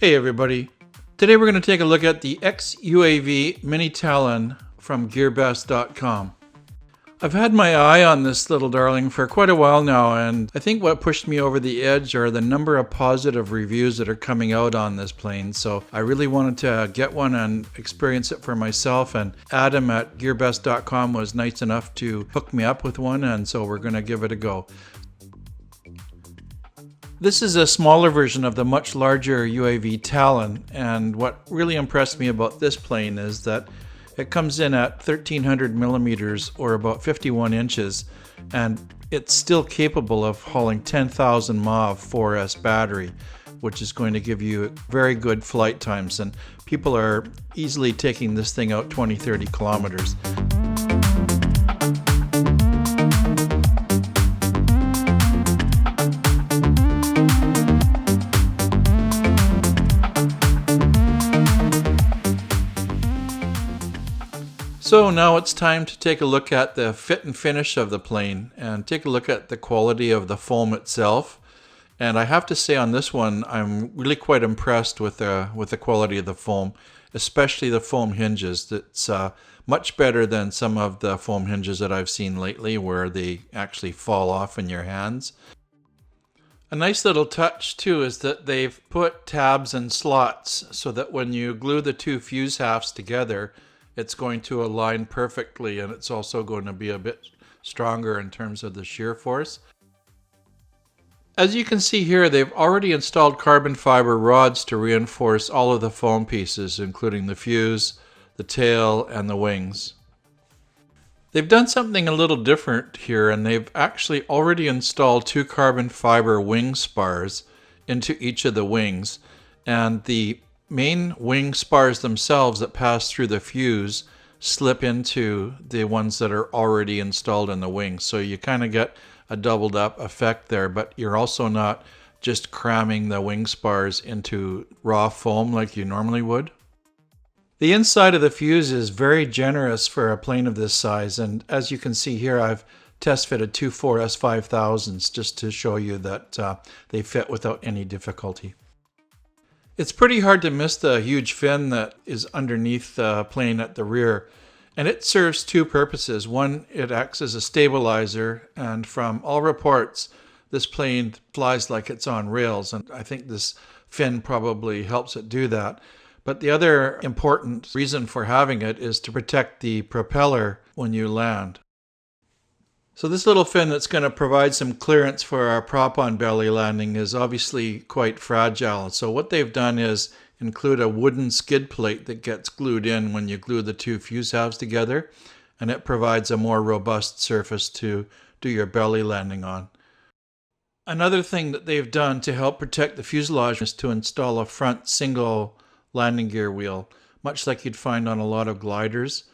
Hey everybody, today we're going to take a look at the X UAV Mini Talon from GearBest.com. I've had my eye on this little darling for quite a while now, and I think what pushed me over the edge are the number of positive reviews that are coming out on this plane. So I really wanted to get one and experience it for myself, and Adam at GearBest.com was nice enough to hook me up with one, and so we're going to give it a go. This is a smaller version of the much larger UAV Talon, and what really impressed me about this plane is that it comes in at 1300 millimeters or about 51 inches, and it's still capable of hauling 10,000 mAh 4S battery, which is going to give you very good flight times, and people are easily taking this thing out 20-30 kilometers. So now it's time to take a look at the fit and finish of the plane and take a look at the quality of the foam itself. And I have to say on this one, I'm really quite impressed with the quality of the foam, especially the foam hinges. It's much better than some of the foam hinges that I've seen lately where they actually fall off in your hands. A nice little touch too is that they've put tabs and slots so that when you glue the two fuse halves together, it's going to align perfectly, and it's also going to be a bit stronger in terms of the shear force. As you can see here, they've already installed carbon fiber rods to reinforce all of the foam pieces, including the fuse, the tail, and the wings. They've done something a little different here, and they've actually already installed two carbon fiber wing spars into each of the wings, and the main wing spars themselves that pass through the fuse slip into the ones that are already installed in the wings. So you kind of get a doubled up effect there, but you're also not just cramming the wing spars into raw foam like you normally would. The inside of the fuse is very generous for a plane of this size, and as you can see here, I've test fitted two 4S 5000s just to show you that they fit without any difficulty. It's pretty hard to miss the huge fin that is underneath the plane at the rear, and it serves two purposes. One, it acts as a stabilizer, and from all reports, this plane flies like it's on rails, and I think this fin probably helps it do that. But the other important reason for having it is to protect the propeller when you land. So this little fin that's going to provide some clearance for our prop-on belly landing is obviously quite fragile. So what they've done is include a wooden skid plate that gets glued in when you glue the two fuse halves together, and it provides a more robust surface to do your belly landing on. Another thing that they've done to help protect the fuselage is to install a front single landing gear wheel, much like you'd find on a lot of gliders.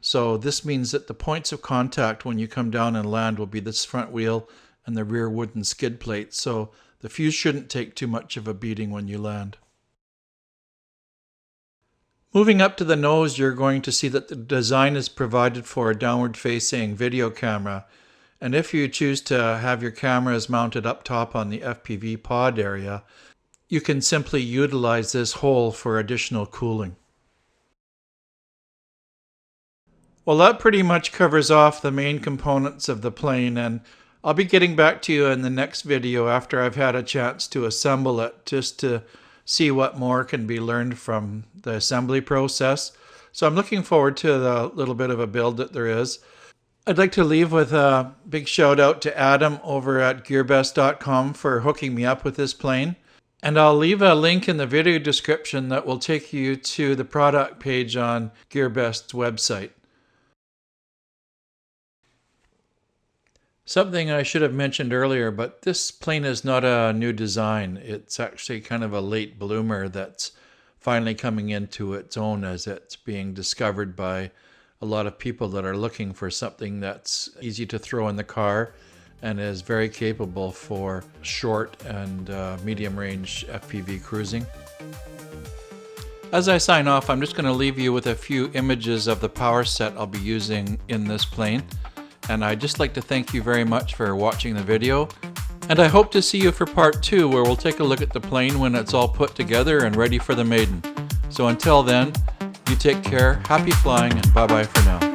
So this means that the points of contact when you come down and land will be this front wheel and the rear wooden skid plate, so the fuse shouldn't take too much of a beating when you land. Moving up to the nose, you're going to see that the design is provided for a downward facing video camera, and if you choose to have your cameras mounted up top on the FPV pod area, you can simply utilize this hole for additional cooling. Well, that pretty much covers off the main components of the plane, and I'll be getting back to you in the next video after I've had a chance to assemble it, just to see what more can be learned from the assembly process. So I'm looking forward to the little bit of a build that there is. I'd like to leave with a big shout out to Adam over at GearBest.com for hooking me up with this plane. And I'll leave a link in the video description that will take you to the product page on GearBest's website. Something I should have mentioned earlier, but this plane is not a new design. It's actually kind of a late bloomer that's finally coming into its own as it's being discovered by a lot of people that are looking for something that's easy to throw in the car and is very capable for short and medium range FPV cruising. As I sign off, I'm just going to leave you with a few images of the power set I'll be using in this plane. And I'd just like to thank you very much for watching the video. And I hope to see you for part 2, where we'll take a look at the plane when it's all put together and ready for the maiden. So until then, you take care, happy flying, and bye-bye for now.